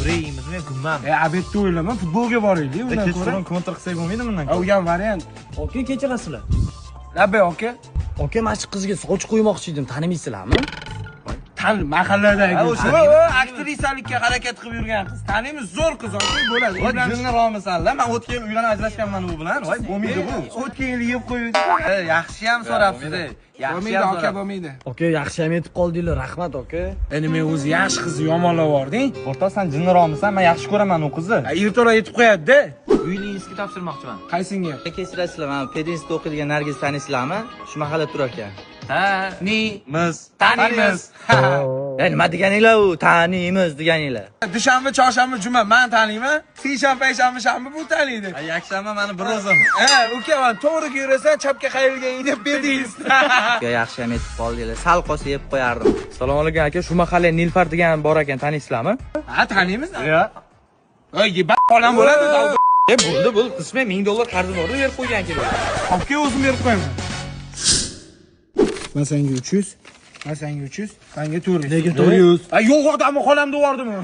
Reyimiz men kunman. Abetda o'ylama, futbolga boraylik undan ko'ra. Kechqurun kontr qilsak bo'lmaydi bundan? U ham variant. Aka kechirasizlar. Labay aka. Aka mana shu qizga soch qo'ymoqchi edim, tanimaysizlarmi? Tan mahalladagi. o'sha aktrisalikka harakat qilib yurgan qiz. Tanimiz zo'r qiz, aka bo'ladi. Voy jinni romisanlar. Men o'tgan yil uylanib ajrashganman u bilan. Voy bo'lmaydi bu. O'tgan yil yeb qo'ydi. Yaxshi ham so'rabsiz. Yaxshi Bo'lmaydi ham aka, bo'lmaydi. Aka yaxshi ham yetib qoldinglar, rahmat aka. Endi men o'zi yaxshi qizni yomonlab yubording. O'rtoq, sen jinni romisan? Men yaxshi ko'raman u qizni. Ertaroq yetib qo'yadi-da. Uyingizga topshirmoqchiman. Qaysinga? Kechirasizlar, mana pedinstda o'qiydigan Nargiz taniysizlarmi? Shu mahallada tur aka. Taniymiz. Nima deganinglar u? Taniymiz deganinglar. Dushanba, chorshanba, juma men taniyman. Seshanba, payshanba, shanba bu taniydi. Yakshanba meni bir o'zim. Uka, men to'g'ri yurasan, chapga qayrilgan deb berdingiz. Yaxshi ham yetib qoldinglar. Sal qolsa yeb qo'yardim. Assalomu alaykum aka, shu mahalla Nilfar degan bor ekan, taniysizlarmi? Ha, taniymiz. Yo'q. Oy, qolam bo'ladi. Bo'ldi, qisman $1000 qarzim bor, berib qo'ygan kerak. Aka o'zim berib qo'yaman. Men senga 300, men senga 300, senga 400. Nega 400? Yo'q odamni xolamda yubordimi?